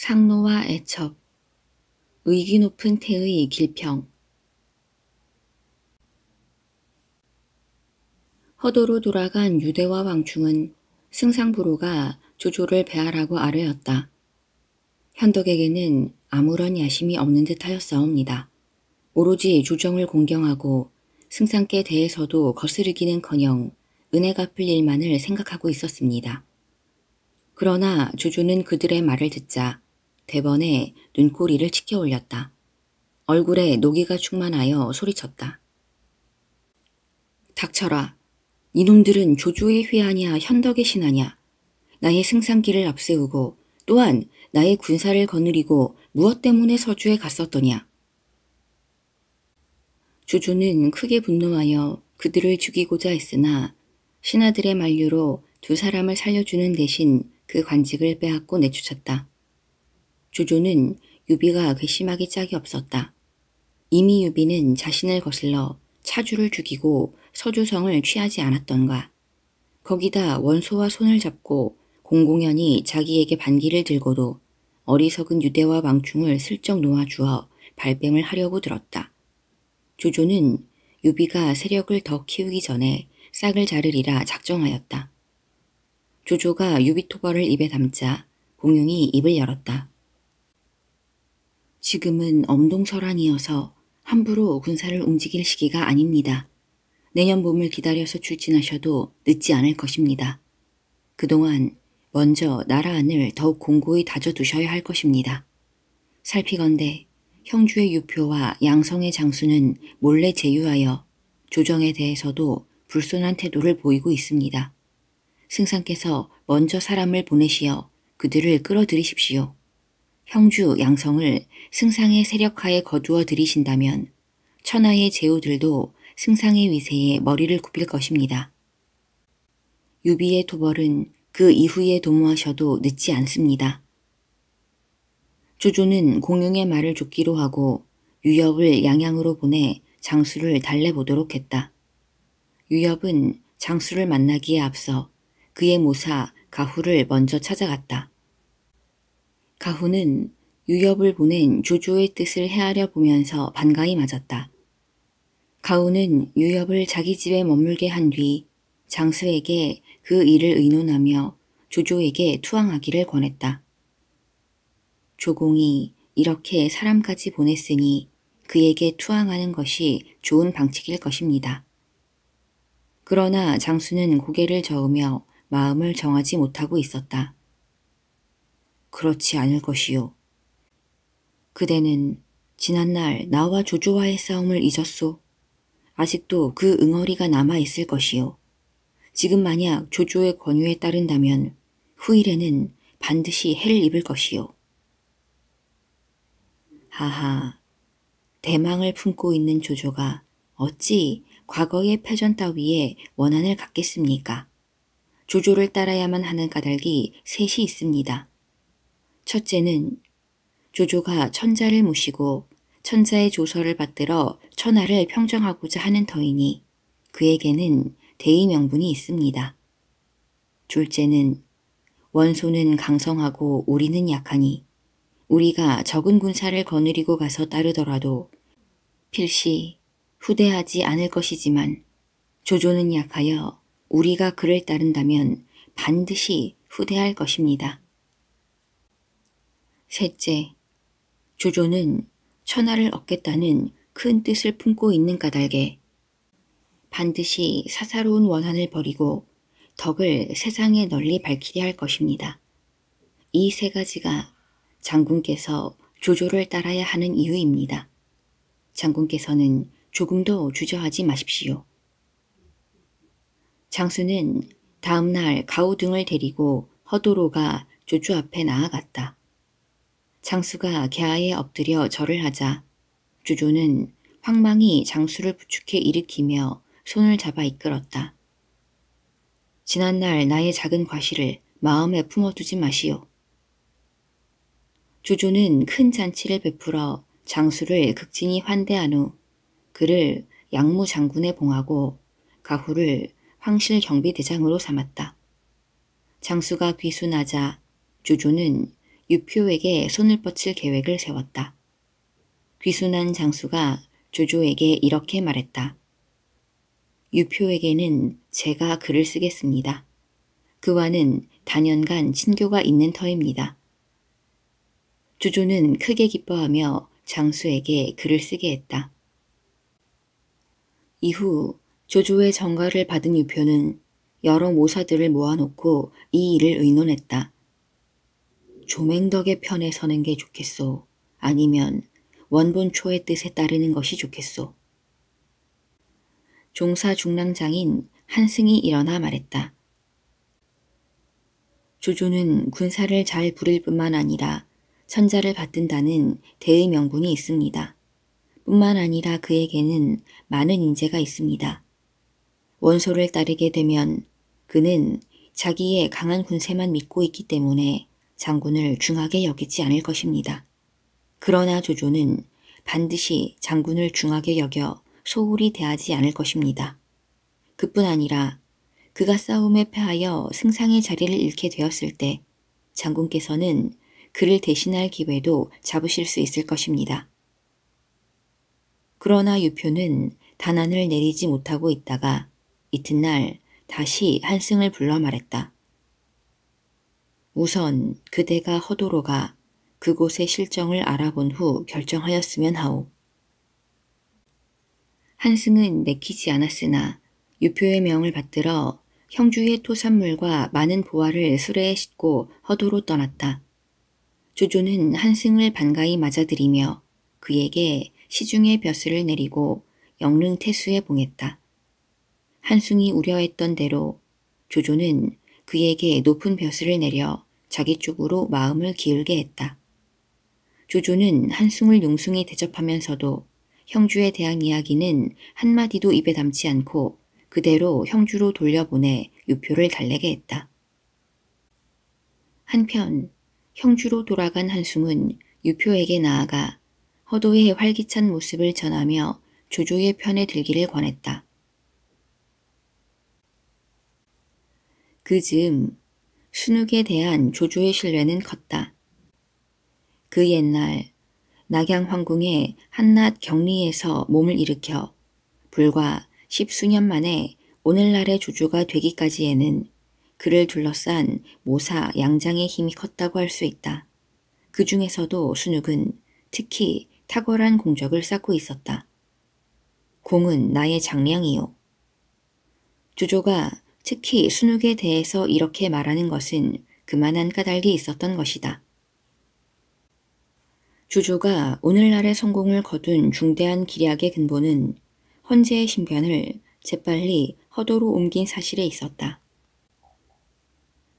상노와 애첩, 의기 높은 태의 길평. 허도로 돌아간 유대와 왕충은 승상부로가 조조를 배하라고 아뢰었다. 현덕에게는 아무런 야심이 없는 듯하였사옵니다. 오로지 조정을 공경하고 승상께 대해서도 거스르기는커녕 은혜 갚을 일만을 생각하고 있었습니다. 그러나 조조는 그들의 말을 듣자 대번에 눈꼬리를 치켜 올렸다. 얼굴에 노기가 충만하여 소리쳤다. 닥쳐라. 이놈들은 조조의 휘하냐 현덕의 신하냐. 나의 승상기를 앞세우고 또한 나의 군사를 거느리고 무엇 때문에 서주에 갔었더냐. 조조는 크게 분노하여 그들을 죽이고자 했으나 신하들의 만류로 두 사람을 살려주는 대신 그 관직을 빼앗고 내쫓았다. 조조는 유비가 괘씸하기 짝이 없었다. 이미 유비는 자신을 거슬러 차주를 죽이고 서주성을 취하지 않았던가. 거기다 원소와 손을 잡고 공공연히 자기에게 반기를 들고도 어리석은 유대와 왕충을 슬쩍 놓아주어 발뺌을 하려고 들었다. 조조는 유비가 세력을 더 키우기 전에 싹을 자르리라 작정하였다. 조조가 유비토벌을 입에 담자 공용이 입을 열었다. 지금은 엄동설환이어서 함부로 군사를 움직일 시기가 아닙니다. 내년 봄을 기다려서 출진하셔도 늦지 않을 것입니다. 그동안 먼저 나라 안을 더욱 공고히 다져두셔야 할 것입니다. 살피건대 형주의 유표와 양성의 장수는 몰래 제유하여 조정에 대해서도 불손한 태도를 보이고 있습니다. 승상께서 먼저 사람을 보내시어 그들을 끌어들이십시오. 형주, 양성을 승상의 세력하에 거두어 들이신다면 천하의 제후들도 승상의 위세에 머리를 굽힐 것입니다. 유비의 토벌은 그 이후에 도모하셔도 늦지 않습니다. 조조는 공용의 말을 좇기로 하고 유엽을 양양으로 보내 장수를 달래보도록 했다. 유엽은 장수를 만나기에 앞서 그의 모사 가후를 먼저 찾아갔다. 가후는 유엽을 보낸 조조의 뜻을 헤아려 보면서 반가이 맞았다. 가후는 유엽을 자기 집에 머물게 한 뒤 장수에게 그 일을 의논하며 조조에게 투항하기를 권했다. 조공이 이렇게 사람까지 보냈으니 그에게 투항하는 것이 좋은 방책일 것입니다. 그러나 장수는 고개를 저으며 마음을 정하지 못하고 있었다. 그렇지 않을 것이요. 그대는 지난날 나와 조조와의 싸움을 잊었소. 아직도 그 응어리가 남아있을 것이요. 지금 만약 조조의 권유에 따른다면 후일에는 반드시 해를 입을 것이요. 하하, 대망을 품고 있는 조조가 어찌 과거의 패전 따위에 원한을 갖겠습니까? 조조를 따라야만 하는 까닭이 셋이 있습니다. 첫째는 조조가 천자를 모시고 천자의 조서를 받들어 천하를 평정하고자 하는 터이니 그에게는 대의 명분이 있습니다. 둘째는 원소는 강성하고 우리는 약하니 우리가 적은 군사를 거느리고 가서 따르더라도 필시 후대하지 않을 것이지만 조조는 약하여 우리가 그를 따른다면 반드시 후대할 것입니다. 셋째, 조조는 천하를 얻겠다는 큰 뜻을 품고 있는 까닭에 반드시 사사로운 원한을 버리고 덕을 세상에 널리 밝히려 할 것입니다. 이 세 가지가 장군께서 조조를 따라야 하는 이유입니다. 장군께서는 조금도 주저하지 마십시오. 장수는 다음 날 가우 등을 데리고 허도로가 조조 앞에 나아갔다. 장수가 갸하에 엎드려 절을 하자 조조는 황망히 장수를 부축해 일으키며 손을 잡아 이끌었다. 지난날 나의 작은 과실을 마음에 품어두지 마시오. 조조는 큰 잔치를 베풀어 장수를 극진히 환대한 후 그를 양무 장군에 봉하고 가후를 황실 경비대장으로 삼았다. 장수가 귀순하자 조조는 유표에게 손을 뻗칠 계획을 세웠다. 귀순한 장수가 조조에게 이렇게 말했다. 유표에게는 제가 글을 쓰겠습니다. 그와는 단연간 친교가 있는 터입니다. 조조는 크게 기뻐하며 장수에게 글을 쓰게 했다. 이후 조조의 전가를 받은 유표는 여러 모사들을 모아놓고 이 일을 의논했다. 조맹덕의 편에 서는 게 좋겠소. 아니면 원본초의 뜻에 따르는 것이 좋겠소. 종사중랑장인 한승이 일어나 말했다. 조조는 군사를 잘 부릴 뿐만 아니라 천자를 받든다는 대의 명분이 있습니다. 뿐만 아니라 그에게는 많은 인재가 있습니다. 원소를 따르게 되면 그는 자기의 강한 군세만 믿고 있기 때문에 장군을 중하게 여기지 않을 것입니다. 그러나 조조는 반드시 장군을 중하게 여겨 소홀히 대하지 않을 것입니다. 그뿐 아니라 그가 싸움에 패하여 승상의 자리를 잃게 되었을 때 장군께서는 그를 대신할 기회도 잡으실 수 있을 것입니다. 그러나 유표는 단안을 내리지 못하고 있다가 이튿날 다시 한승을 불러 말했다. 우선 그대가 허도로 가 그곳의 실정을 알아본 후 결정하였으면 하오. 한승은 내키지 않았으나 유표의 명을 받들어 형주의 토산물과 많은 보화를 수레에 싣고 허도로 떠났다. 조조는 한승을 반가이 맞아들이며 그에게 시중의 벼슬을 내리고 영릉 태수에 봉했다. 한승이 우려했던 대로 조조는 그에게 높은 벼슬을 내려 자기 쪽으로 마음을 기울게 했다. 조조는 한승을 융숭히 대접하면서도 형주에 대한 이야기는 한마디도 입에 담지 않고 그대로 형주로 돌려보내 유표를 달래게 했다. 한편 형주로 돌아간 한승은 유표에게 나아가 허도의 활기찬 모습을 전하며 조조의 편에 들기를 권했다. 그 즈음 순욱에 대한 조조의 신뢰는 컸다. 그 옛날 낙양 황궁의 한낱 격리에서 몸을 일으켜 불과 10수년 만에 오늘날의 조조가 되기까지에는 그를 둘러싼 모사 양장의 힘이 컸다고 할 수 있다. 그 중에서도 순욱은 특히 탁월한 공적을 쌓고 있었다. 공은 나의 장량이요. 조조가 특히 순욱에 대해서 이렇게 말하는 것은 그만한 까닭이 있었던 것이다. 조조가 오늘날의 성공을 거둔 중대한 기략의 근본은 헌제의 신변을 재빨리 허도로 옮긴 사실에 있었다.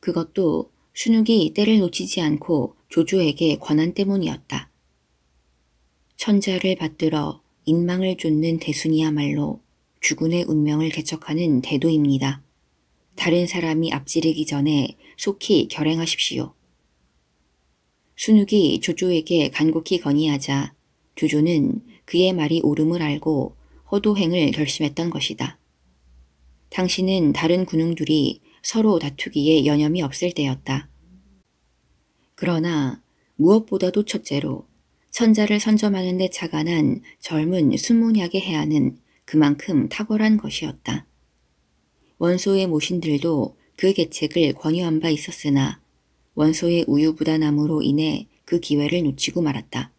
그것도 순욱이 때를 놓치지 않고 조조에게 권한 때문이었다. 천자를 받들어 인망을 쫓는 대순이야말로 주군의 운명을 개척하는 대도입니다. 다른 사람이 앞지르기 전에 속히 결행하십시오. 순욱이 조조에게 간곡히 건의하자 조조는 그의 말이 옳음을 알고 허도행을 결심했던 것이다. 당시는 다른 군웅들이 서로 다투기에 여념이 없을 때였다. 그러나 무엇보다도 첫째로 천자를 선점하는 데 착안한 젊은 순문약의 해안은 그만큼 탁월한 것이었다. 원소의 모신들도 그 계책을 권유한 바 있었으나 원소의 우유부단함으로 인해 그 기회를 놓치고 말았다.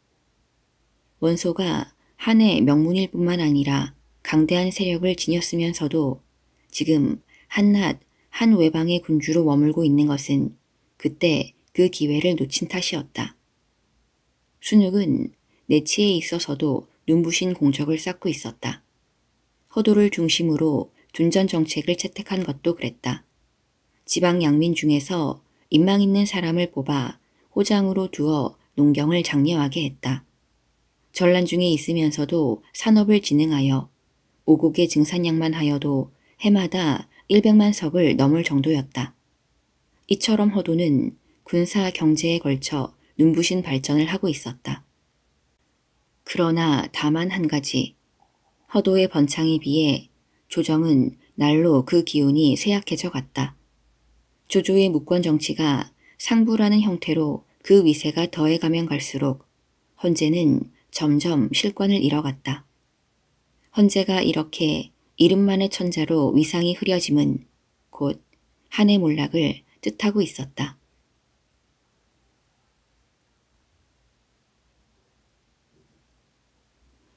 원소가 한의 명문일 뿐만 아니라 강대한 세력을 지녔으면서도 지금 한낱 한 외방의 군주로 머물고 있는 것은 그때 그 기회를 놓친 탓이었다. 순욱은 내치에 있어서도 눈부신 공적을 쌓고 있었다. 허도를 중심으로 둔전 정책을 채택한 것도 그랬다. 지방 양민 중에서 인망 있는 사람을 뽑아 호장으로 두어 농경을 장려하게 했다. 전란 중에 있으면서도 산업을 진흥하여 오곡의 증산량만 하여도 해마다 100만 석을 넘을 정도였다. 이처럼 허도는 군사 경제에 걸쳐 눈부신 발전을 하고 있었다. 그러나 다만 한 가지, 허도의 번창에 비해 조정은 날로 그 기운이 쇠약해져 갔다. 조조의 무권 정치가 상부라는 형태로 그 위세가 더해가면 갈수록 헌재는 점점 실권을 잃어갔다. 헌재가 이렇게 이름만의 천자로 위상이 흐려짐은 곧 한해 몰락을 뜻하고 있었다.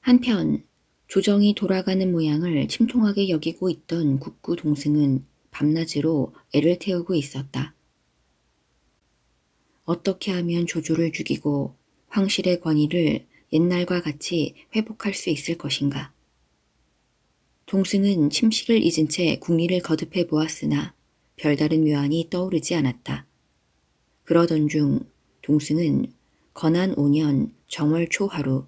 한편 조정이 돌아가는 모양을 침통하게 여기고 있던 국구 동승은 밤낮으로 애를 태우고 있었다. 어떻게 하면 조조를 죽이고 황실의 권위를 옛날과 같이 회복할 수 있을 것인가. 동승은 침식을 잊은 채 궁리를 거듭해 보았으나 별다른 묘안이 떠오르지 않았다. 그러던 중 동승은 건한 5년 정월 초하루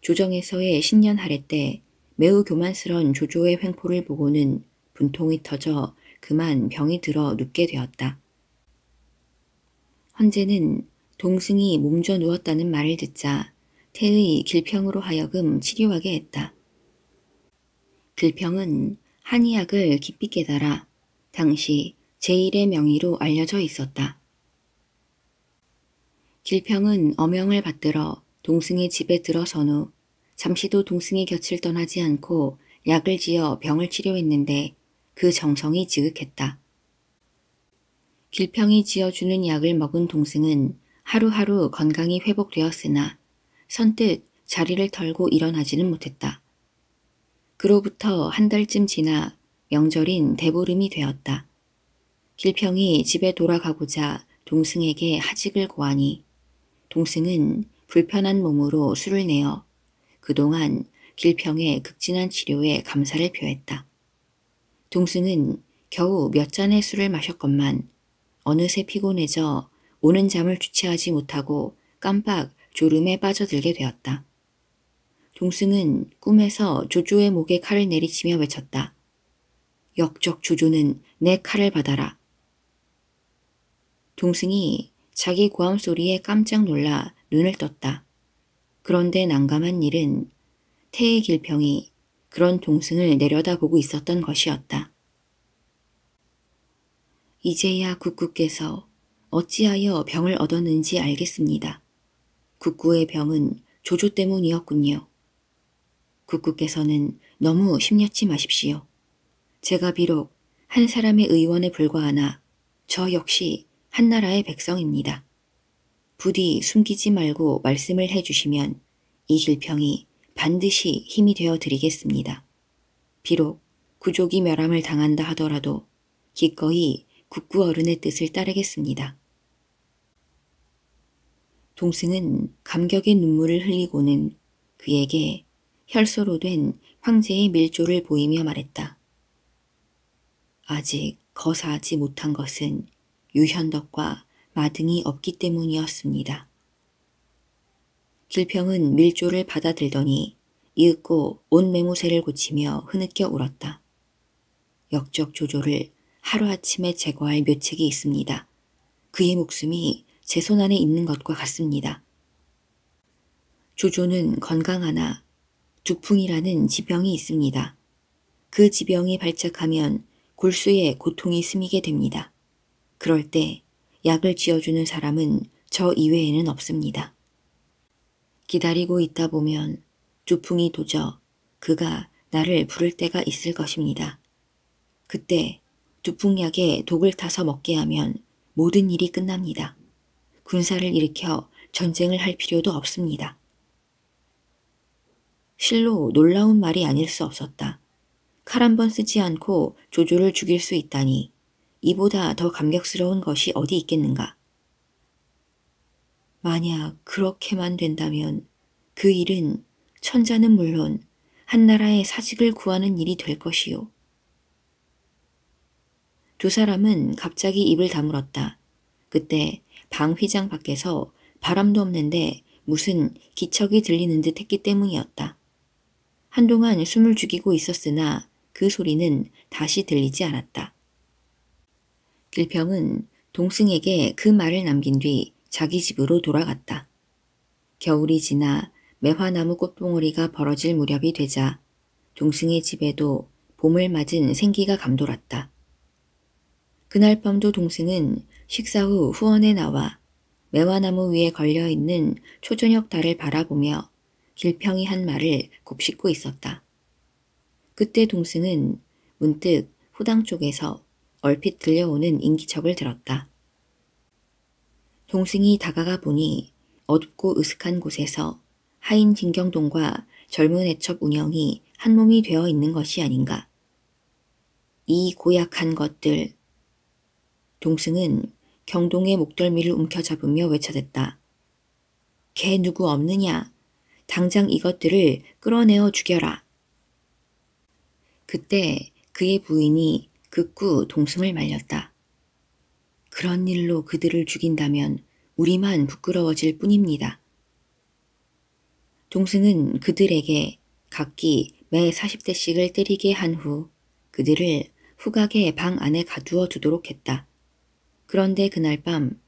조정에서의 신년 할애 때 매우 교만스런 조조의 횡포를 보고는 분통이 터져 그만 병이 들어 눕게 되었다. 헌재는 동승이 몸져 누웠다는 말을 듣자 태의 길평으로 하여금 치료하게 했다. 길평은 한의학을 깊이 깨달아 당시 제1의 명의로 알려져 있었다. 길평은 어명을 받들어 동승의 집에 들어선 후 잠시도 동승의 곁을 떠나지 않고 약을 지어 병을 치료했는데 그 정성이 지극했다. 길평이 지어주는 약을 먹은 동승은 하루하루 건강이 회복되었으나 선뜻 자리를 털고 일어나지는 못했다. 그로부터 한 달쯤 지나 명절인 대보름이 되었다. 길평이 집에 돌아가고자 동승에게 하직을 고하니 동승은 불편한 몸으로 술을 내어 그동안 길평의 극진한 치료에 감사를 표했다. 동승은 겨우 몇 잔의 술을 마셨건만 어느새 피곤해져 오는 잠을 주체하지 못하고 깜빡 졸음에 빠져들게 되었다. 동승은 꿈에서 조조의 목에 칼을 내리치며 외쳤다. 역적 조조는 내 칼을 받아라. 동승이 자기 고함 소리에 깜짝 놀라 눈을 떴다. 그런데 난감한 일은 태의 길평이 그런 동승을 내려다보고 있었던 것이었다. 이제야 국구께서 어찌하여 병을 얻었는지 알겠습니다. 국구의 병은 조조 때문이었군요. 국구께서는 너무 심려치 마십시오. 제가 비록 한 사람의 의원에 불과하나 저 역시 한나라의 백성입니다. 부디 숨기지 말고 말씀을 해주시면 이 길평이 반드시 힘이 되어 드리겠습니다. 비록 구족이 멸함을 당한다 하더라도 기꺼이 국구 어른의 뜻을 따르겠습니다. 동승은 감격의 눈물을 흘리고는 그에게 혈소로 된 황제의 밀조를 보이며 말했다. 아직 거사하지 못한 것은 유현덕과 마등이 없기 때문이었습니다. 길평은 밀조를 받아들더니 이윽고 온 매무새를 고치며 흐느껴 울었다. 역적 조조를 하루아침에 제거할 묘책이 있습니다. 그의 목숨이 제 손 안에 있는 것과 같습니다. 조조는 건강하나 두풍이라는 지병이 있습니다. 그 지병이 발작하면 골수에 고통이 스미게 됩니다. 그럴 때 약을 지어주는 사람은 저 이외에는 없습니다. 기다리고 있다 보면 두풍이 도져 그가 나를 부를 때가 있을 것입니다. 그때 두풍약에 독을 타서 먹게 하면 모든 일이 끝납니다. 군사를 일으켜 전쟁을 할 필요도 없습니다. 실로 놀라운 말이 아닐 수 없었다. 칼 한 번 쓰지 않고 조조를 죽일 수 있다니 이보다 더 감격스러운 것이 어디 있겠는가. 만약 그렇게만 된다면 그 일은 천자는 물론 한나라의 사직을 구하는 일이 될 것이요. 두 사람은 갑자기 입을 다물었다. 그때 방 휘장 밖에서 바람도 없는데 무슨 기척이 들리는 듯 했기 때문이었다. 한동안 숨을 죽이고 있었으나 그 소리는 다시 들리지 않았다. 길평은 동승에게 그 말을 남긴 뒤 자기 집으로 돌아갔다. 겨울이 지나 매화나무 꽃봉오리가 벌어질 무렵이 되자 동승의 집에도 봄을 맞은 생기가 감돌았다. 그날 밤도 동승은 식사 후 후원에 나와 매화나무 위에 걸려있는 초저녁 달을 바라보며 길평이 한 말을 곱씹고 있었다. 그때 동승은 문득 후당 쪽에서 얼핏 들려오는 인기척을 들었다. 동승이 다가가 보니 어둡고 으슥한 곳에서 하인 진경동과 젊은 애첩 운영이 한 몸이 되어 있는 것이 아닌가. 이 고약한 것들. 동승은 경동의 목덜미를 움켜잡으며 외쳐댔다. 걔 누구 없느냐? 당장 이것들을 끌어내어 죽여라. 그때 그의 부인이 극구 동승을 말렸다. 그런 일로 그들을 죽인다면 우리만 부끄러워질 뿐입니다. 동승은 그들에게 각기 매 40대씩을 때리게 한 후 그들을 후각의 방 안에 가두어 두도록 했다. 그런데 그날 밤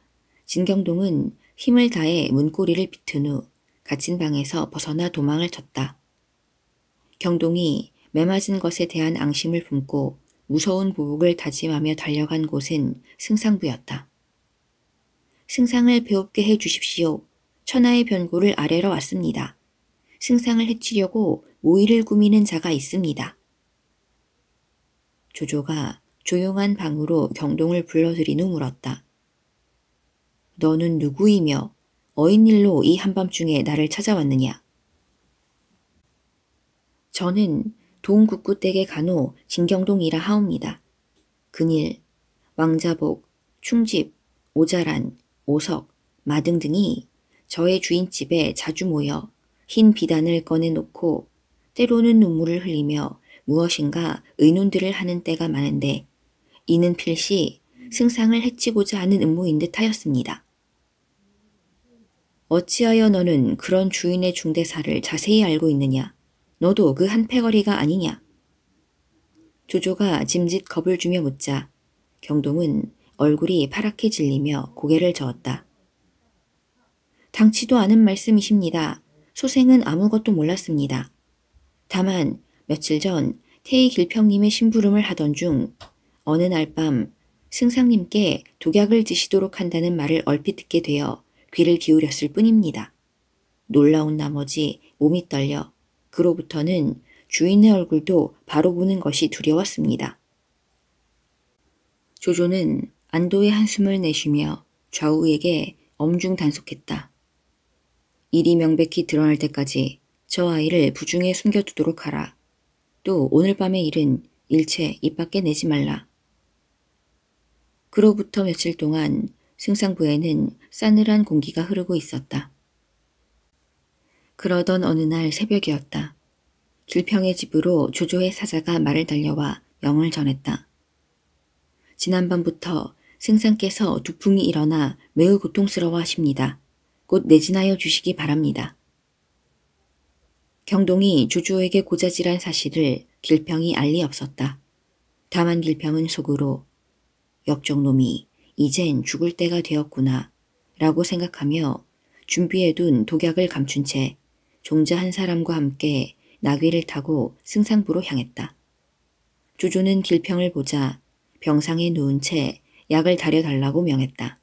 진경동은 힘을 다해 문고리를 비튼 후 갇힌 방에서 벗어나 도망을 쳤다. 경동이 매맞은 것에 대한 앙심을 품고 무서운 보복을 다짐하며 달려간 곳은 승상부였다. 승상을 배웁게 해 주십시오. 천하의 변고를 아래러 왔습니다. 승상을 해치려고 모의를 꾸미는 자가 있습니다. 조조가 조용한 방으로 경동을 불러들인 후 물었다. 너는 누구이며 어인 일로 이 한밤중에 나를 찾아왔느냐? 저는 동국구댁의 간호 진경동이라 하옵니다. 근일, 왕자복, 충집, 오자란, 오석, 마등 등이 저의 주인집에 자주 모여 흰 비단을 꺼내놓고 때로는 눈물을 흘리며 무엇인가 의논들을 하는 때가 많은데 이는 필시 승상을 해치고자 하는 음모인 듯 하였습니다. 어찌하여 너는 그런 주인의 중대사를 자세히 알고 있느냐? 너도 그 한 패거리가 아니냐? 조조가 짐짓 겁을 주며 묻자 경동은 얼굴이 파랗게 질리며 고개를 저었다. 당치도 않은 말씀이십니다. 소생은 아무것도 몰랐습니다. 다만 며칠 전 태희 길평님의 심부름을 하던 중 어느 날 밤 승상님께 독약을 드시도록 한다는 말을 얼핏 듣게 되어 귀를 기울였을 뿐입니다. 놀라운 나머지 몸이 떨려 그로부터는 주인의 얼굴도 바로 보는 것이 두려웠습니다. 조조는 안도의 한숨을 내쉬며 좌우에게 엄중 단속했다. 일이 명백히 드러날 때까지 저 아이를 부중에 숨겨두도록 하라. 또 오늘 밤의 일은 일체 입 밖에 내지 말라. 그로부터 며칠 동안 승상부에는 싸늘한 공기가 흐르고 있었다. 그러던 어느 날 새벽이었다. 길평의 집으로 조조의 사자가 말을 달려와 명을 전했다. 지난밤부터 승상께서 두풍이 일어나 매우 고통스러워 하십니다. 곧 내진하여 주시기 바랍니다. 경동이 조조에게 고자질한 사실을 길평이 알리 없었다. 다만 길평은 속으로 역적놈이 이젠 죽을 때가 되었구나 라고 생각하며 준비해둔 독약을 감춘 채 종자 한 사람과 함께 나귀를 타고 승상부로 향했다. 조조는 길평을 보자 병상에 누운 채 약을 다려달라고 명했다.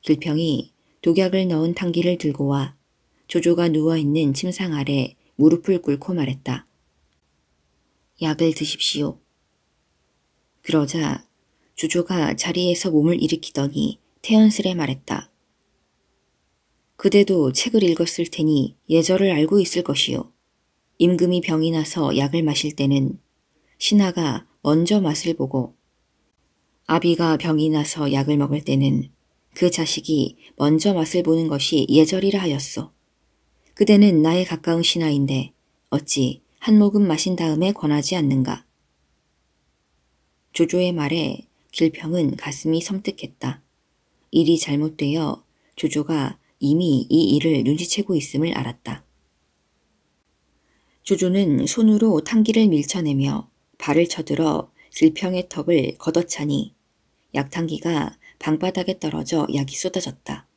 길평이 독약을 넣은 탕기를 들고 와 조조가 누워있는 침상 아래 무릎을 꿇고 말했다. 약을 드십시오. 그러자 조조가 자리에서 몸을 일으키더니 태연스레 말했다. 그대도 책을 읽었을 테니 예절을 알고 있을 것이요. 임금이 병이 나서 약을 마실 때는 신하가 먼저 맛을 보고 아비가 병이 나서 약을 먹을 때는 그 자식이 먼저 맛을 보는 것이 예절이라 하였소. 그대는 나의 가까운 신하인데 어찌 한 모금 마신 다음에 권하지 않는가. 조조의 말에 길평은 가슴이 섬뜩했다. 일이 잘못되어 조조가 이미 이 일을 눈치채고 있음을 알았다. 조조는 손으로 탕기를 밀쳐내며 발을 쳐들어 길평의 턱을 걷어차니 약탕기가 방바닥에 떨어져 약이 쏟아졌다.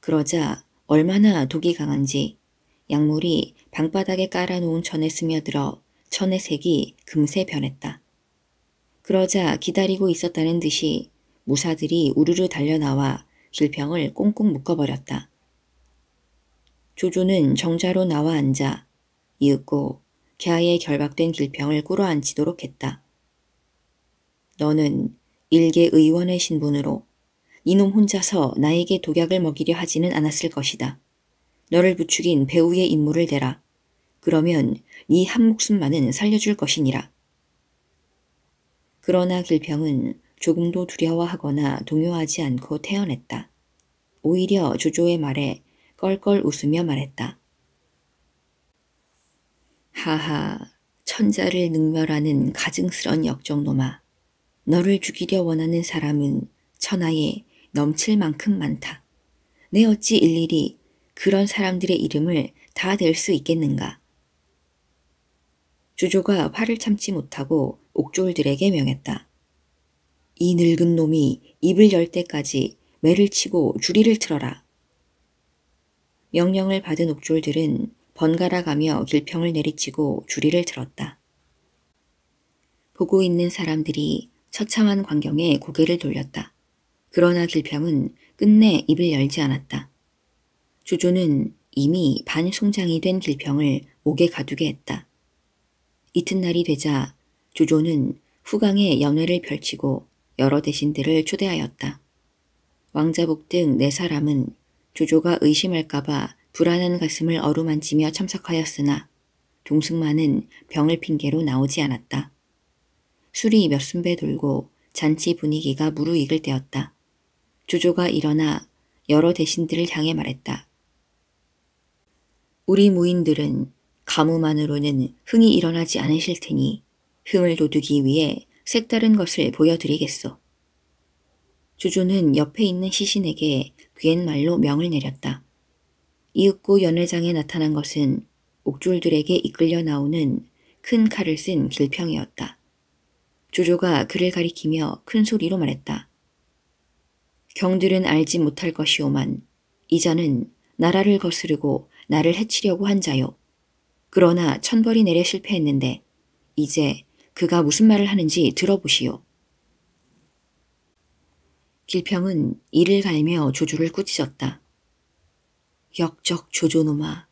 그러자 얼마나 독이 강한지 약물이 방바닥에 깔아놓은 천에 스며들어 천의 색이 금세 변했다. 그러자 기다리고 있었다는 듯이 무사들이 우르르 달려나와 길평을 꽁꽁 묶어버렸다. 조조는 정자로 나와 앉아 이윽고 갸에 결박된 길평을 꿇어앉히도록 했다. 너는 일개 의원의 신분으로 이놈 혼자서 나에게 독약을 먹이려 하지는 않았을 것이다. 너를 부추긴 배우의 임무를 대라. 그러면 네 한 목숨만은 살려줄 것이니라. 그러나 길평은 조금도 두려워하거나 동요하지 않고 태어냈다. 오히려 조조의 말에 껄껄 웃으며 말했다. 하하, 천자를 능멸하는 가증스런 역정놈아. 너를 죽이려 원하는 사람은 천하에 넘칠 만큼 많다. 내 어찌 일일이 그런 사람들의 이름을 다 댈 수 있겠는가. 조조가 화를 참지 못하고 옥졸들에게 명했다. 이 늙은 놈이 입을 열 때까지 매를 치고 주리를 틀어라. 명령을 받은 옥졸들은 번갈아 가며 길평을 내리치고 주리를 틀었다. 보고 있는 사람들이 처참한 광경에 고개를 돌렸다. 그러나 길평은 끝내 입을 열지 않았다. 조조는 이미 반송장이 된 길평을 옥에 가두게 했다. 이튿날이 되자 조조는 후강에 연회를 펼치고 여러 대신들을 초대하였다. 왕자복 등 4사람은 조조가 의심할까봐 불안한 가슴을 어루만지며 참석하였으나 동승만은 병을 핑계로 나오지 않았다. 술이 몇 순배 돌고 잔치 분위기가 무르익을 때였다. 조조가 일어나 여러 대신들을 향해 말했다. 우리 무인들은 가무만으로는 흥이 일어나지 않으실 테니 흥을 돋우기 위해 색다른 것을 보여드리겠소. 조조는 옆에 있는 시신에게 귀옛말로 명을 내렸다. 이윽고 연회장에 나타난 것은 옥졸들에게 이끌려 나오는 큰 칼을 쓴 길평이었다. 조조가 그를 가리키며 큰 소리로 말했다. 경들은 알지 못할 것이오만 이 자는 나라를 거스르고 나를 해치려고 한 자요. 그러나 천벌이 내려 실패했는데 이제 그가 무슨 말을 하는지 들어보시오. 길평은 이를 갈며 조조를 꾸짖었다. 역적 조조놈아,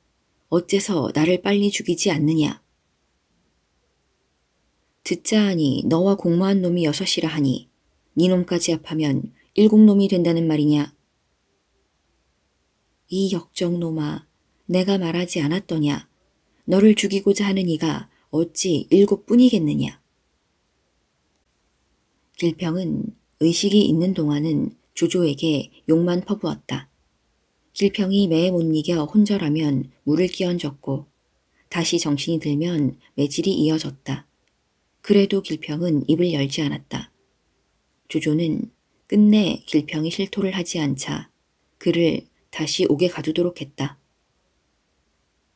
어째서 나를 빨리 죽이지 않느냐. 듣자 하니 너와 공모한 놈이 6이라 하니 네 놈까지 합하면 7놈이 된다는 말이냐. 이 역적놈아, 내가 말하지 않았더냐. 너를 죽이고자 하는 이가 어찌 7뿐이겠느냐. 길평은 의식이 있는 동안은 조조에게 욕만 퍼부었다. 길평이 매에 못 이겨 혼절하면 물을 끼얹었고 다시 정신이 들면 매질이 이어졌다. 그래도 길평은 입을 열지 않았다. 조조는 끝내 길평이 실토를 하지 않자 그를 다시 옥에 가두도록 했다.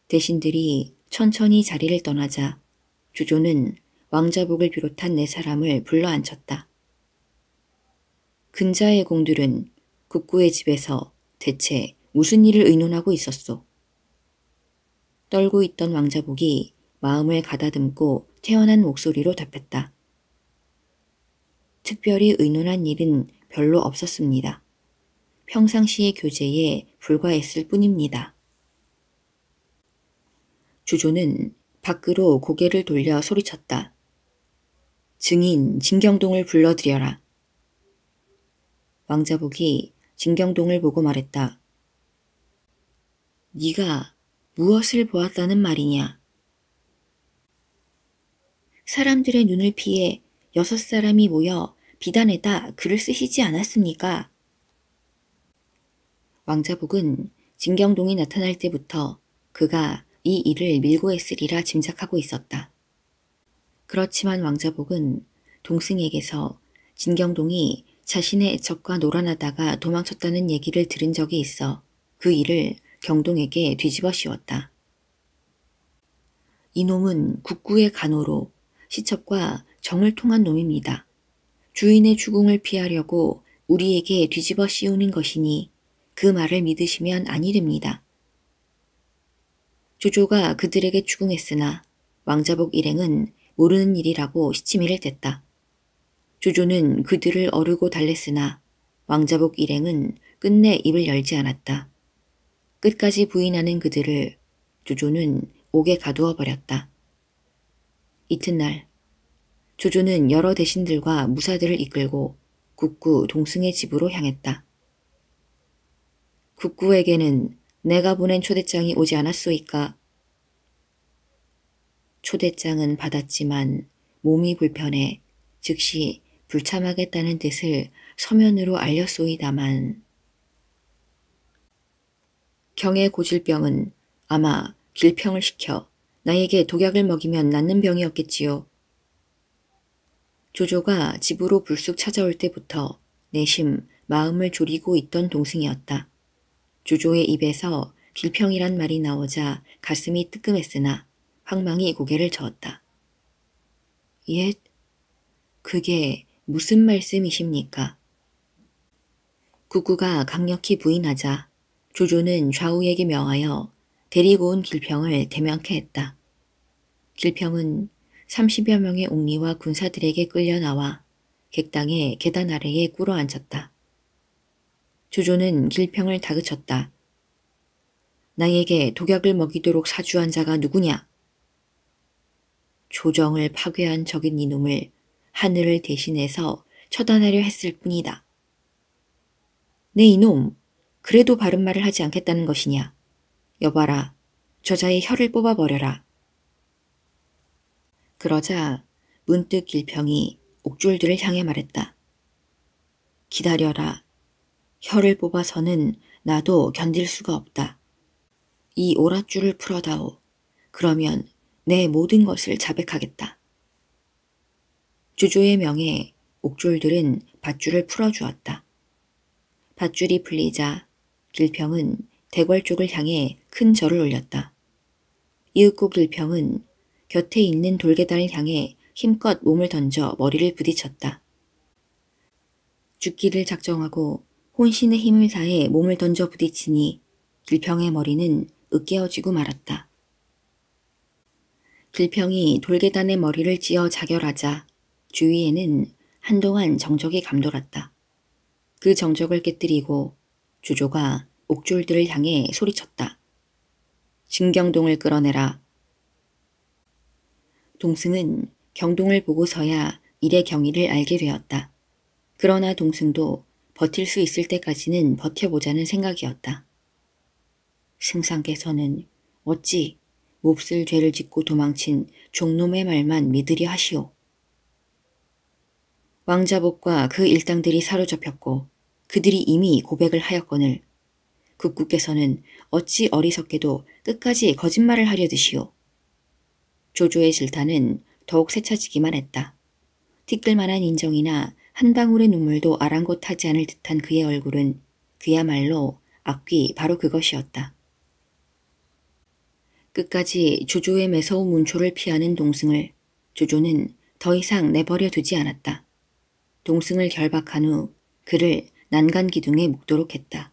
대신들이 천천히 자리를 떠나자 조조는 왕자복을 비롯한 4사람을 불러앉혔다. 근자의 공들은 국구의 집에서 대체 무슨 일을 의논하고 있었소. 떨고 있던 왕자복이 마음을 가다듬고 태어난 목소리로 답했다. 특별히 의논한 일은 별로 없었습니다. 평상시의 교제에 불과했을 뿐입니다. 조조는 밖으로 고개를 돌려 소리쳤다. 증인 진경동을 불러들여라. 왕자복이 진경동을 보고 말했다. 네가 무엇을 보았다는 말이냐. 사람들의 눈을 피해 6사람이 모여 비단에다 글을 쓰시지 않았습니까? 왕자복은 진경동이 나타날 때부터 그가 이 일을 밀고 했으리라 짐작하고 있었다. 그렇지만 왕자복은 동승에게서 진경동이 자신의 애척과 놀아나다가 도망쳤다는 얘기를 들은 적이 있어 그 일을 경동에게 뒤집어 씌웠다. 이놈은 국구의 간호로 시첩과 정을 통한 놈입니다. 주인의 추궁을 피하려고 우리에게 뒤집어 씌우는 것이니 그 말을 믿으시면 아니 됩니다. 조조가 그들에게 추궁했으나 왕자복 일행은 모르는 일이라고 시치미를 댔다. 조조는 그들을 어르고 달랬으나 왕자복 일행은 끝내 입을 열지 않았다. 끝까지 부인하는 그들을 조조는 옥에 가두어 버렸다. 이튿날 조조는 여러 대신들과 무사들을 이끌고 국구 동승의 집으로 향했다. 국구에게는 내가 보낸 초대장이 오지 않았소이까? 초대장은 받았지만 몸이 불편해 즉시 불참하겠다는 뜻을 서면으로 알렸소이다만 경의 고질병은 아마 길평을 시켜 나에게 독약을 먹이면 낫는 병이었겠지요. 조조가 집으로 불쑥 찾아올 때부터 내심 마음을 졸이고 있던 동승이었다. 조조의 입에서 길평이란 말이 나오자 가슴이 뜨끔했으나 황망히 고개를 저었다. 예? 그게 무슨 말씀이십니까? 국구가 강력히 부인하자 조조는 좌우에게 명하여 데리고 온 길평을 대면케 했다. 길평은 30여 명의 옥리와 군사들에게 끌려 나와 객당의 계단 아래에 꿇어 앉았다. 조조는 길평을 다그쳤다. 나에게 독약을 먹이도록 사주한 자가 누구냐? 조정을 파괴한 적인 이놈을 하늘을 대신해서 처단하려 했을 뿐이다. 네 이놈, 그래도 바른 말을 하지 않겠다는 것이냐? 여봐라, 저자의 혀를 뽑아버려라. 그러자 문득 길평이 옥졸들을 향해 말했다. 기다려라. 혀를 뽑아서는 나도 견딜 수가 없다. 이 오랏줄을 풀어다오. 그러면 내 모든 것을 자백하겠다. 조조의 명에 옥졸들은 밧줄을 풀어주었다. 밧줄이 풀리자 길평은 대궐 쪽을 향해 큰 절을 올렸다. 이윽고 길평은 곁에 있는 돌계단을 향해 힘껏 몸을 던져 머리를 부딪혔다. 죽기를 작정하고 혼신의 힘을 다해 몸을 던져 부딪히니 길평의 머리는 으깨어지고 말았다. 길평이 돌계단의 머리를 찧어 자결하자 주위에는 한동안 정적이 감돌았다. 그 정적을 깨뜨리고 조조가 옥졸들을 향해 소리쳤다. 진경동을 끌어내라. 동승은 경동을 보고서야 일의 경위를 알게 되었다. 그러나 동승도 버틸 수 있을 때까지는 버텨보자는 생각이었다. 승상께서는 어찌 몹쓸 죄를 짓고 도망친 종놈의 말만 믿으려 하시오. 왕자복과 그 일당들이 사로잡혔고 그들이 이미 고백을 하였거늘 국구께서는 어찌 어리석게도 끝까지 거짓말을 하려 드시오. 조조의 질타는 더욱 세차지기만 했다. 티끌만한 인정이나 한 방울의 눈물도 아랑곳하지 않을 듯한 그의 얼굴은 그야말로 악귀 바로 그것이었다. 끝까지 조조의 매서운 문초를 피하는 동승을 조조는 더 이상 내버려 두지 않았다. 동승을 결박한 후 그를 난간기둥에 묶도록 했다.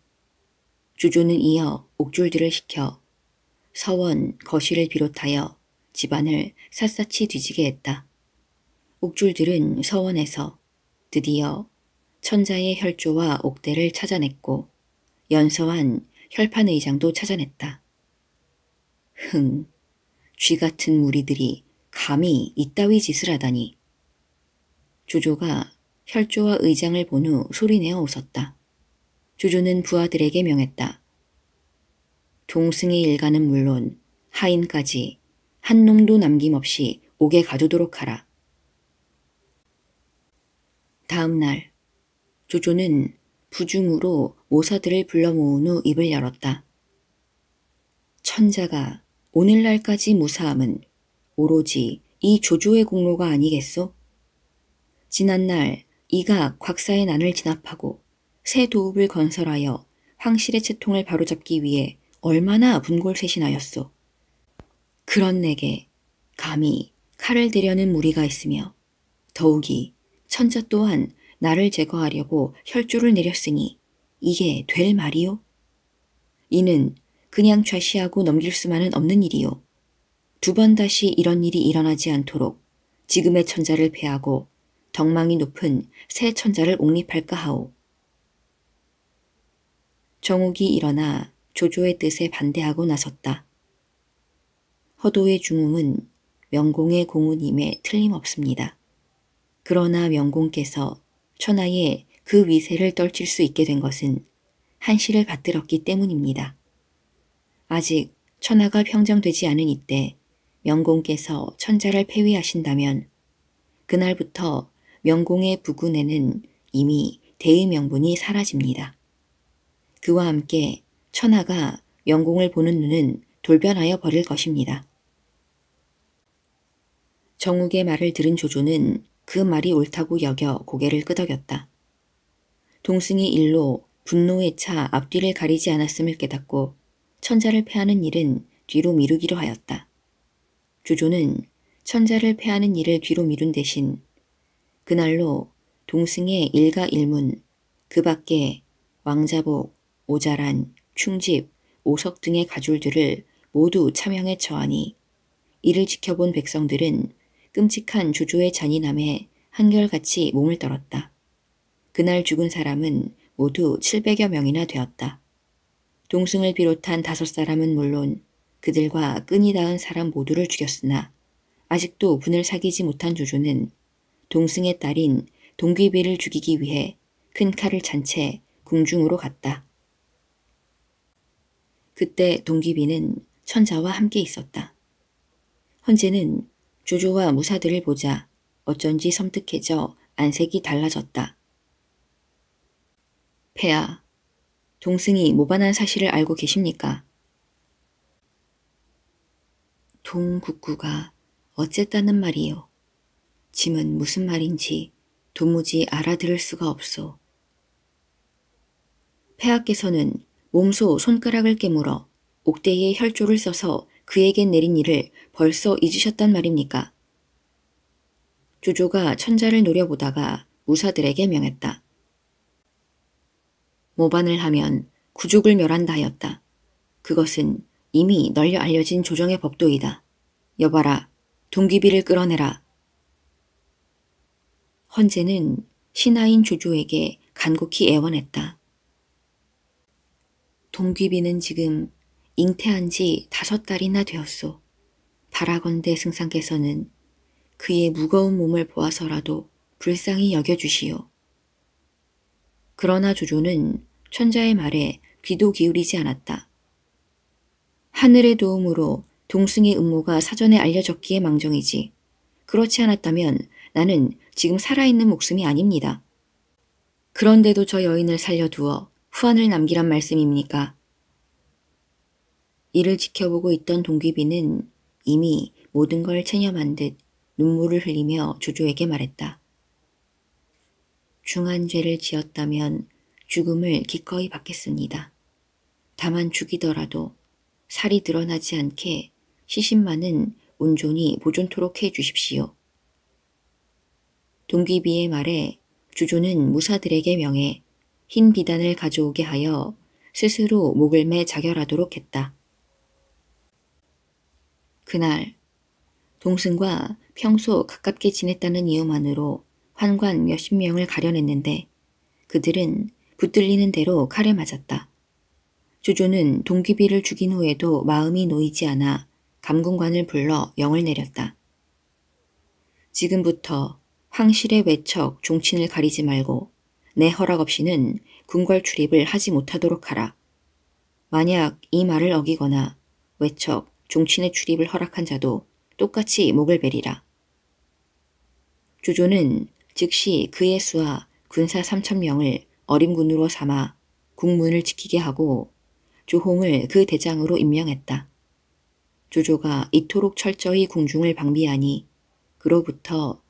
조조는 이어 옥졸들을 시켜 서원, 거실을 비롯하여 집안을 샅샅이 뒤지게 했다. 옥졸들은 서원에서 드디어 천자의 혈조와 옥대를 찾아냈고 연서한 혈판의장도 찾아냈다. 흥, 쥐 같은 무리들이 감히 이따위 짓을 하다니. 조조가 혈조와 의장을 본 후 소리내어 웃었다. 조조는 부하들에게 명했다. 동승의 일가는 물론 하인까지 한 놈도 남김없이 옥에 가두도록 하라. 다음 날 조조는 부중으로 모사들을 불러 모은 후 입을 열었다. 천자가 오늘날까지 무사함은 오로지 이 조조의 공로가 아니겠소? 지난날 이가 곽사의 난을 진압하고 새 도읍을 건설하여 황실의 채통을 바로잡기 위해 얼마나 분골쇄신하였소. 그런 내게 감히 칼을 대려는 무리가 있으며 더욱이 천자 또한 나를 제거하려고 혈조를 내렸으니 이게 될 말이요? 이는 그냥 좌시하고 넘길 수만은 없는 일이요. 두 번 다시 이런 일이 일어나지 않도록 지금의 천자를 패하고 덕망이 높은 새 천자를 옹립할까 하오. 정욱이 일어나 조조의 뜻에 반대하고 나섰다. 허도의 중흥은 명공의 공우님에 틀림없습니다. 그러나 명공께서 천하에 그 위세를 떨칠 수 있게 된 것은 한시를 받들었기 때문입니다. 아직 천하가 평정되지 않은 이때 명공께서 천자를 폐위하신다면 그날부터 명공의 부군에는 이미 대의 명분이 사라집니다. 그와 함께 천하가 명공을 보는 눈은 돌변하여 버릴 것입니다. 정욱의 말을 들은 조조는 그 말이 옳다고 여겨 고개를 끄덕였다. 동승이 일로 분노에 차 앞뒤를 가리지 않았음을 깨닫고 천자를 패하는 일은 뒤로 미루기로 하였다. 조조는 천자를 패하는 일을 뒤로 미룬 대신 그날로 동승의 일가일문, 그 밖에 왕자복, 오자란, 충집, 오석 등의 가줄들을 모두 참양에 처하니 이를 지켜본 백성들은 끔찍한 조조의 잔인함에 한결같이 몸을 떨었다. 그날 죽은 사람은 모두 700여 명이나 되었다. 동승을 비롯한 5사람은 물론 그들과 끈이 닿은 사람 모두를 죽였으나 아직도 분을 사귀지 못한 조조는 동승의 딸인 동귀비를 죽이기 위해 큰 칼을 찬 채 궁중으로 갔다. 그때 동귀비는 천자와 함께 있었다. 헌제는 조조와 무사들을 보자 어쩐지 섬뜩해져 안색이 달라졌다. 폐하, 동승이 모반한 사실을 알고 계십니까? 동국구가 어쨌다는 말이요. 짐은 무슨 말인지 도무지 알아들을 수가 없소. 폐하께서는 몸소 손가락을 깨물어 옥대에 혈조를 써서 그에게 내린 일을 벌써 잊으셨단 말입니까? 조조가 천자를 노려보다가 무사들에게 명했다. 모반을 하면 구족을 멸한다 하였다. 그것은 이미 널려 알려진 조정의 법도이다. 여봐라, 동귀비를 끌어내라. 헌제는 신하인 조조에게 간곡히 애원했다. 동귀비는 지금 잉태한 지 5달이나 되었소. 바라건대 승상께서는 그의 무거운 몸을 보아서라도 불쌍히 여겨주시오. 그러나 조조는 천자의 말에 귀도 기울이지 않았다. 하늘의 도움으로 동승의 음모가 사전에 알려졌기에 망정이지. 그렇지 않았다면 나는 지금 살아있는 목숨이 아닙니다. 그런데도 저 여인을 살려두어 후한을 남기란 말씀입니까? 이를 지켜보고 있던 동귀비는 이미 모든 걸 체념한 듯 눈물을 흘리며 조조에게 말했다. 중한 죄를 지었다면 죽음을 기꺼이 받겠습니다. 다만 죽이더라도 살이 드러나지 않게 시신만은 온전히 보존토록 해 주십시오. 동귀비의 말에 조조는 무사들에게 명해 흰 비단을 가져오게 하여 스스로 목을 매 자결하도록 했다. 그날 동승과 평소 가깝게 지냈다는 이유만으로 환관 몇십 명을 가려냈는데 그들은 붙들리는 대로 칼에 맞았다. 조조는 동귀비를 죽인 후에도 마음이 놓이지 않아 감군관을 불러 영을 내렸다. 지금부터 황실의 외척, 종친을 가리지 말고 내 허락 없이는 궁궐 출입을 하지 못하도록 하라. 만약 이 말을 어기거나 외척, 종친의 출입을 허락한 자도 똑같이 목을 베리라. 조조는 즉시 그의 수하 군사 3,000명을 어림군으로 삼아 국문을 지키게 하고 조홍을 그 대장으로 임명했다. 조조가 이토록 철저히 궁중을 방비하니 그로부터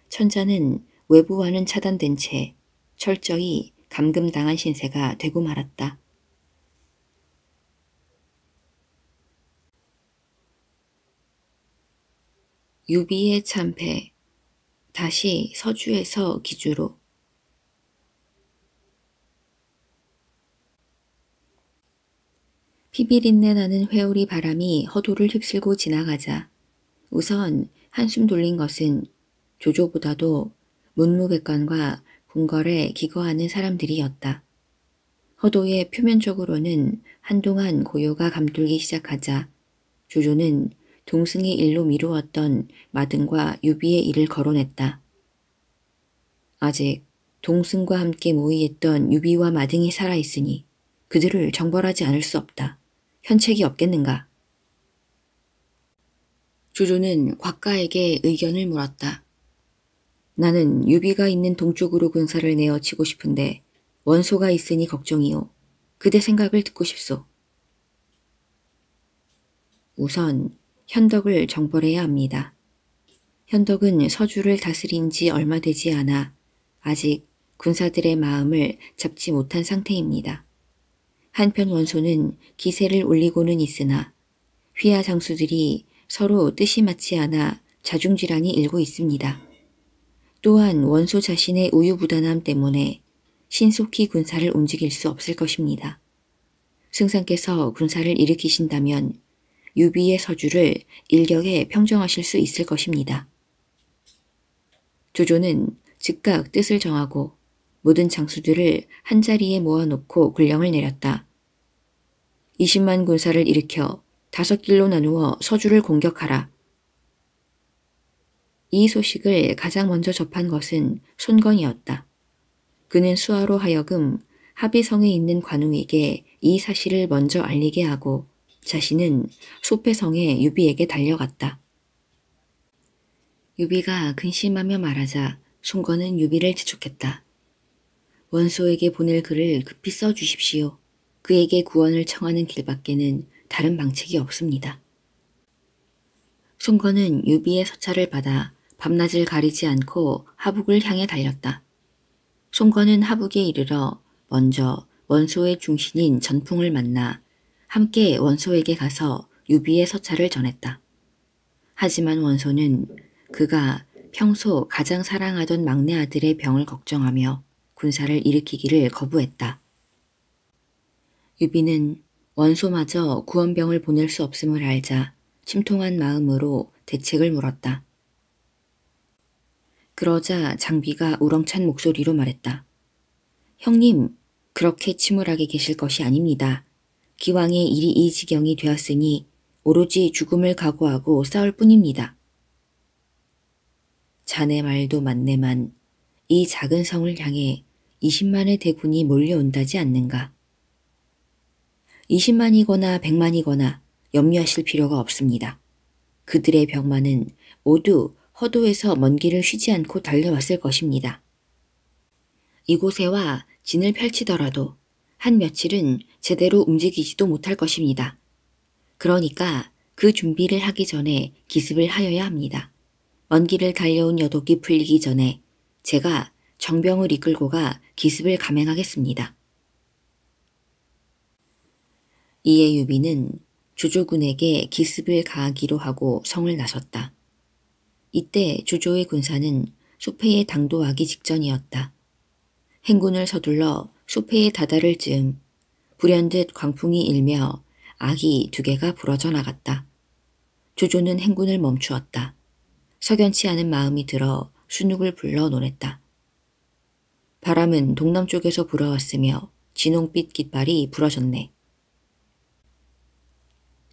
천자는 외부와는 차단된 채 철저히 감금당한 신세가 되고 말았다. 유비의 참패, 다시 서주에서 기주로. 피비린내 나는 회오리 바람이 허도를 휩쓸고 지나가자 우선 한숨 돌린 것은 조조보다도 문무백관과 궁궐에 기거하는 사람들이었다. 허도의 표면적으로는 한동안 고요가 감돌기 시작하자 조조는 동승의 일로 미루었던 마등과 유비의 일을 거론했다. 아직 동승과 함께 모의했던 유비와 마등이 살아있으니 그들을 정벌하지 않을 수 없다. 현책이 없겠는가? 조조는 곽가에게 의견을 물었다. 나는 유비가 있는 동쪽으로 군사를 내어치고 싶은데 원소가 있으니 걱정이오. 그대 생각을 듣고 싶소. 우선 현덕을 정벌해야 합니다. 현덕은 서주를 다스린 지 얼마 되지 않아 아직 군사들의 마음을 잡지 못한 상태입니다. 한편 원소는 기세를 올리고는 있으나 휘하 장수들이 서로 뜻이 맞지 않아 자중질환이 일고 있습니다. 또한 원소 자신의 우유부단함 때문에 신속히 군사를 움직일 수 없을 것입니다. 승상께서 군사를 일으키신다면 유비의 서주를 일격에 평정하실 수 있을 것입니다. 조조는 즉각 뜻을 정하고 모든 장수들을 한자리에 모아놓고 군령을 내렸다. 20만 군사를 일으켜 5길로 나누어 서주를 공격하라. 이 소식을 가장 먼저 접한 것은 손건이었다. 그는 수하로 하여금 합의성에 있는 관우에게 이 사실을 먼저 알리게 하고 자신은 소패성에 유비에게 달려갔다. 유비가 근심하며 말하자 손건은 유비를 재촉했다. 원소에게 보낼 글을 급히 써주십시오. 그에게 구원을 청하는 길밖에는 다른 방책이 없습니다. 손건은 유비의 서찰을 받아 밤낮을 가리지 않고 하북을 향해 달렸다. 손건은 하북에 이르러 먼저 원소의 중신인 전풍을 만나 함께 원소에게 가서 유비의 서찰을 전했다. 하지만 원소는 그가 평소 가장 사랑하던 막내 아들의 병을 걱정하며 군사를 일으키기를 거부했다. 유비는 원소마저 구원병을 보낼 수 없음을 알자 침통한 마음으로 대책을 물었다. 그러자 장비가 우렁찬 목소리로 말했다. 형님, 그렇게 침울하게 계실 것이 아닙니다. 기왕에 일이 이 지경이 되었으니 오로지 죽음을 각오하고 싸울 뿐입니다. 자네 말도 맞네만 이 작은 성을 향해 20만의 대군이 몰려온다지 않는가. 20만이거나 100만이거나 염려하실 필요가 없습니다. 그들의 병마는 모두 허도에서 먼 길을 쉬지 않고 달려왔을 것입니다. 이곳에와 진을 펼치더라도 한 며칠은 제대로 움직이지도 못할 것입니다. 그러니까 그 준비를 하기 전에 기습을 하여야 합니다. 먼 길을 달려온 여독이 풀리기 전에 제가 정병을 이끌고 가 기습을 감행하겠습니다. 이에 유비는 조조군에게 기습을 가하기로 하고 성을 나섰다. 이때 조조의 군사는 소패에 당도하기 직전이었다. 행군을 서둘러 소패에 다다를 즈음 불현듯 광풍이 일며 악이 2개가 부러져 나갔다. 조조는 행군을 멈추었다. 석연치 않은 마음이 들어 순욱을 불러 논했다. 바람은 동남쪽에서 불어왔으며 진홍빛 깃발이 부러졌네.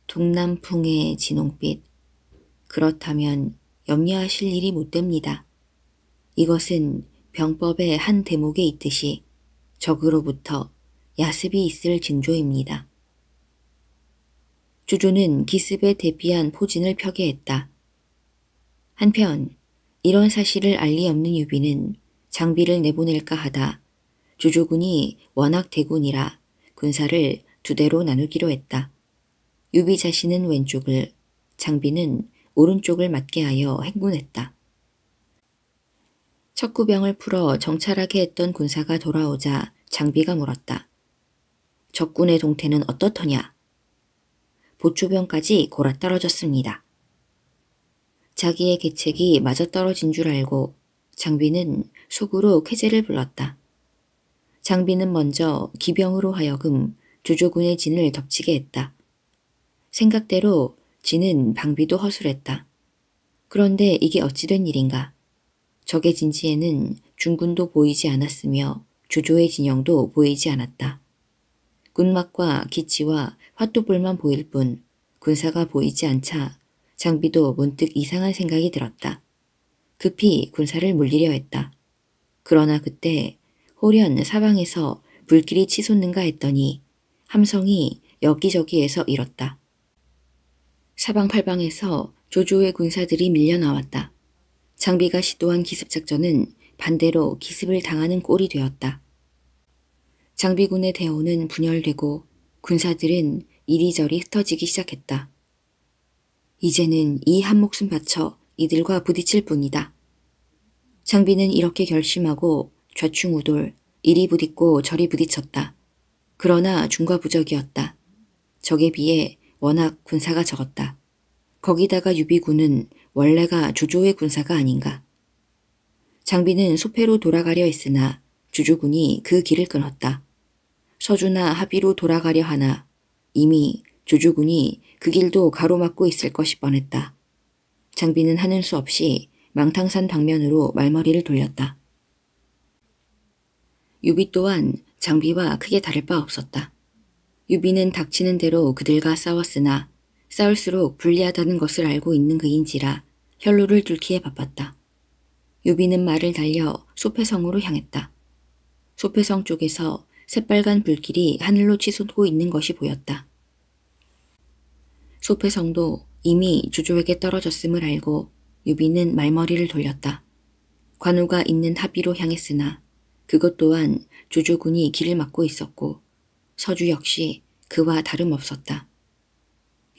동남풍의 진홍빛. 그렇다면 염려하실 일이 못 됩니다. 이것은 병법의 한 대목에 있듯이 적으로부터 야습이 있을 징조입니다. 조조는 기습에 대비한 포진을 펴게 했다. 한편 이런 사실을 알 리 없는 유비는 장비를 내보낼까 하다 조조군이 워낙 대군이라 군사를 2대로 나누기로 했다. 유비 자신은 왼쪽을, 장비는 오른쪽을 맡게 하여 행군했다. 척구병을 풀어 정찰하게 했던 군사가 돌아오자 장비가 물었다. 적군의 동태는 어떻더냐? 보초병까지 골아떨어졌습니다. 자기의 계책이 맞아떨어진 줄 알고 장비는 속으로 쾌재를 불렀다. 장비는 먼저 기병으로 하여금 조조군의 진을 덮치게 했다. 생각대로 진은 방비도 허술했다. 그런데 이게 어찌 된 일인가? 적의 진지에는 중군도 보이지 않았으며 조조의 진영도 보이지 않았다. 꾼막과 기치와 화투불만 보일 뿐 군사가 보이지 않자 장비도 문득 이상한 생각이 들었다. 급히 군사를 물리려 했다. 그러나 그때 호련 사방에서 불길이 치솟는가 했더니 함성이 여기저기에서 일었다. 사방팔방에서 조조의 군사들이 밀려 나왔다. 장비가 시도한 기습작전은 반대로 기습을 당하는 꼴이 되었다. 장비군의 대오는 분열되고 군사들은 이리저리 흩어지기 시작했다. 이제는 이 한 목숨 바쳐 이들과 부딪힐 뿐이다. 장비는 이렇게 결심하고 좌충우돌 이리 부딪고 저리 부딪혔다. 그러나 중과부적이었다. 적에 비해 워낙 군사가 적었다. 거기다가 유비군은 원래가 조조의 군사가 아닌가. 장비는 소패로 돌아가려 했으나 주주군이 그 길을 끊었다. 서주나 합의로 돌아가려 하나 이미 조주군이 그 길도 가로막고 있을 것이 뻔했다. 장비는 하는 수 없이 망탕산 방면으로 말머리를 돌렸다. 유비 또한 장비와 크게 다를 바 없었다. 유비는 닥치는 대로 그들과 싸웠으나 싸울수록 불리하다는 것을 알고 있는 그인지라 혈로를 뚫기에 바빴다. 유비는 말을 달려 소패성으로 향했다. 소패성 쪽에서 새빨간 불길이 하늘로 치솟고 있는 것이 보였다. 소패성도 이미 조조에게 떨어졌음을 알고 유비는 말머리를 돌렸다. 관우가 있는 합의로 향했으나 그것 또한 조조군이 길을 막고 있었고 서주 역시 그와 다름없었다.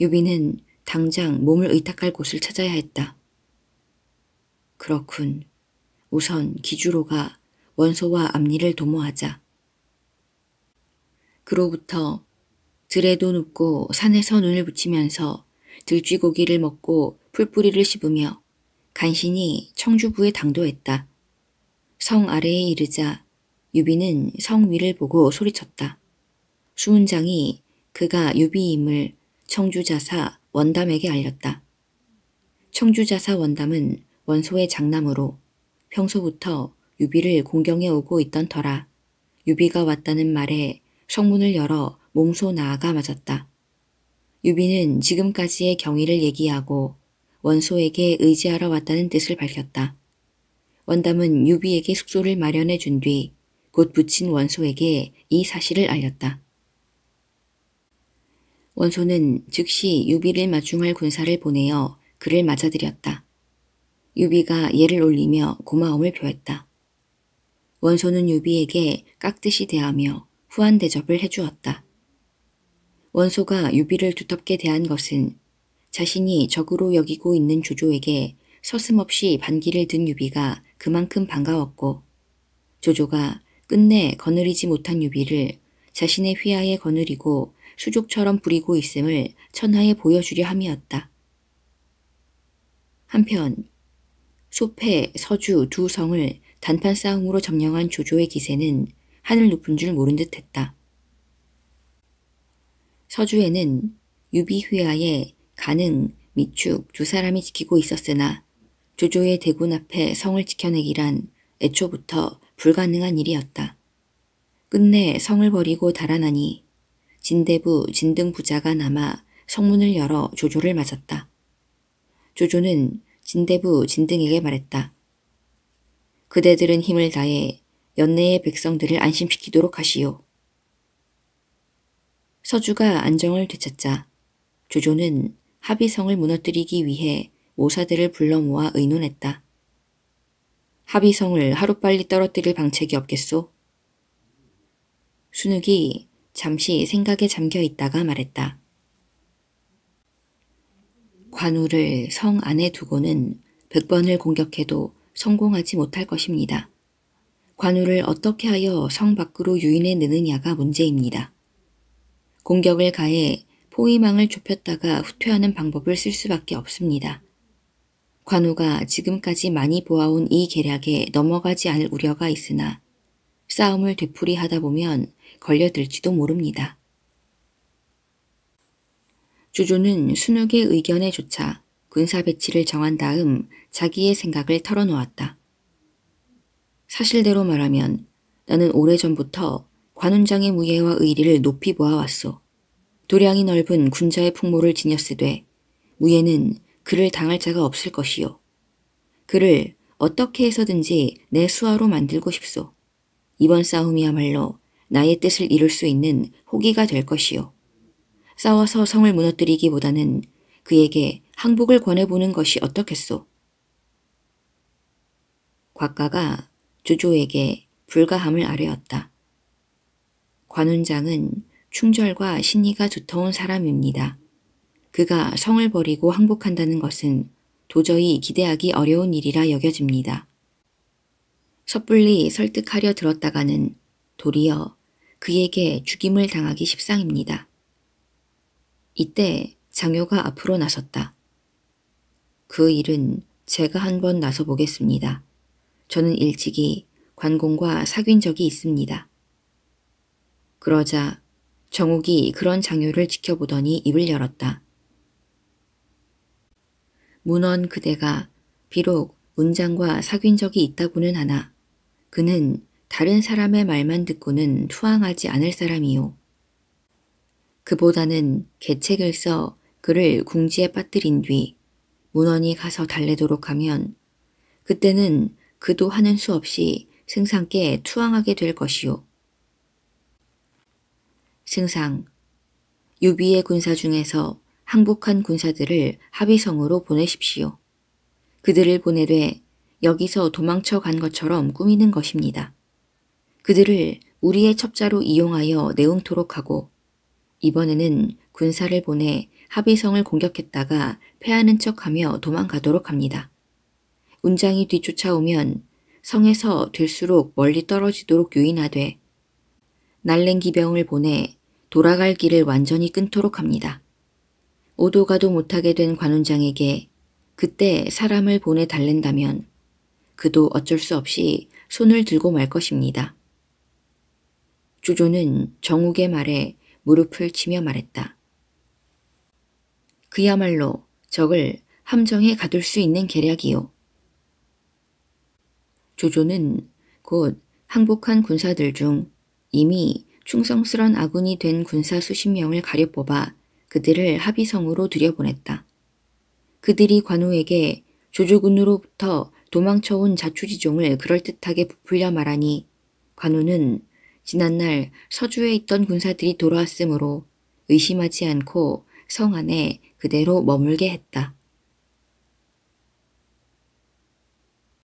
유비는 당장 몸을 의탁할 곳을 찾아야 했다. 그렇군. 우선 기주로가 원소와 앞니를 도모하자. 그로부터 들에도 눕고 산에서 눈을 붙이면서 들쥐고기를 먹고 풀뿌리를 씹으며 간신히 청주부에 당도했다. 성 아래에 이르자 유비는 성 위를 보고 소리쳤다. 수문장이 그가 유비임을 청주자사 원담에게 알렸다. 청주자사 원담은 원소의 장남으로 평소부터 유비를 공경해 오고 있던 터라 유비가 왔다는 말에 성문을 열어 몸소 나아가 맞았다. 유비는 지금까지의 경위를 얘기하고 원소에게 의지하러 왔다는 뜻을 밝혔다. 원담은 유비에게 숙소를 마련해 준 뒤 곧 붙인 원소에게 이 사실을 알렸다. 원소는 즉시 유비를 마중할 군사를 보내어 그를 맞아들였다. 유비가 예를 올리며 고마움을 표했다. 원소는 유비에게 깍듯이 대하며 후한 대접을 해주었다. 원소가 유비를 두텁게 대한 것은 자신이 적으로 여기고 있는 조조에게 서슴없이 반기를 든 유비가 그만큼 반가웠고 조조가 끝내 거느리지 못한 유비를 자신의 휘하에 거느리고 수족처럼 부리고 있음을 천하에 보여주려 함이었다. 한편 소패, 서주 두 성을 단판 싸움으로 점령한 조조의 기세는 하늘 높은 줄 모른 듯했다. 서주에는 유비 휘하에 간흥, 미축 두 사람이 지키고 있었으나 조조의 대군 앞에 성을 지켜내기란 애초부터 불가능한 일이었다. 끝내 성을 버리고 달아나니 진대부, 진등 부자가 남아 성문을 열어 조조를 맞았다. 조조는 진대부, 진등에게 말했다. 그대들은 힘을 다해 연내의 백성들을 안심시키도록 하시오. 서주가 안정을 되찾자 조조는 합의성을 무너뜨리기 위해 모사들을 불러 모아 의논했다. 합의성을 하루빨리 떨어뜨릴 방책이 없겠소? 순욱이 잠시 생각에 잠겨 있다가 말했다. 관우를 성 안에 두고는 100번을 공격해도 성공하지 못할 것입니다. 관우를 어떻게 하여 성 밖으로 유인해 내느냐가 문제입니다. 공격을 가해 포위망을 좁혔다가 후퇴하는 방법을 쓸 수밖에 없습니다. 관우가 지금까지 많이 보아온 이 계략에 넘어가지 않을 우려가 있으나 싸움을 되풀이하다 보면 걸려들지도 모릅니다. 조조는 순욱의 의견에 조차 군사 배치를 정한 다음 자기의 생각을 털어놓았다. 사실대로 말하면 나는 오래전부터 관훈장의 무예와 의리를 높이 보아왔소. 도량이 넓은 군자의 풍모를 지녔으되 무예는 그를 당할 자가 없을 것이요. 그를 어떻게 해서든지 내 수하로 만들고 싶소. 이번 싸움이야말로 나의 뜻을 이룰 수 있는 호기가 될 것이요. 싸워서 성을 무너뜨리기보다는 그에게 항복을 권해보는 것이 어떻겠소. 곽가가 조조에게 불가함을 아뢰었다. 관훈장은 충절과 신의가 두터운 사람입니다. 그가 성을 버리고 항복한다는 것은 도저히 기대하기 어려운 일이라 여겨집니다. 섣불리 설득하려 들었다가는 도리어 그에게 죽임을 당하기 십상입니다. 이때 장효가 앞으로 나섰다. 그 일은 제가 한번 나서 보겠습니다. 저는 일찍이 관공과 사귄 적이 있습니다. 그러자 정욱이 그런 장효를 지켜보더니 입을 열었다. 문원 그대가 비록 운장과 사귄 적이 있다고는 하나 그는 다른 사람의 말만 듣고는 투항하지 않을 사람이요. 그보다는 계책을 써 그를 궁지에 빠뜨린 뒤 문원이 가서 달래도록 하면 그때는 그도 하는 수 없이 승상께 투항하게 될 것이요. 승상, 유비의 군사 중에서 항복한 군사들을 합의성으로 보내십시오. 그들을 보내되 여기서 도망쳐 간 것처럼 꾸미는 것입니다. 그들을 우리의 첩자로 이용하여 내응토록 하고 이번에는 군사를 보내 합의성을 공격했다가 패하는 척하며 도망가도록 합니다. 운장이 뒤쫓아오면 성에서 될수록 멀리 떨어지도록 유인하되 날랭기병을 보내 돌아갈 길을 완전히 끊도록 합니다. 오도 가도 못하게 된 관운장에게 그때 사람을 보내 달랜다면 그도 어쩔 수 없이 손을 들고 말 것입니다. 조조는 정욱의 말에 무릎을 치며 말했다. 그야말로 적을 함정에 가둘 수 있는 계략이요. 조조는 곧 항복한 군사들 중 이미 충성스런 아군이 된 군사 수십 명을 가려 뽑아 그들을 합의성으로 들여보냈다. 그들이 관우에게 조조군으로부터 도망쳐온 자초지종을 그럴듯하게 부풀려 말하니 관우는 지난날 서주에 있던 군사들이 돌아왔으므로 의심하지 않고 성 안에 그대로 머물게 했다.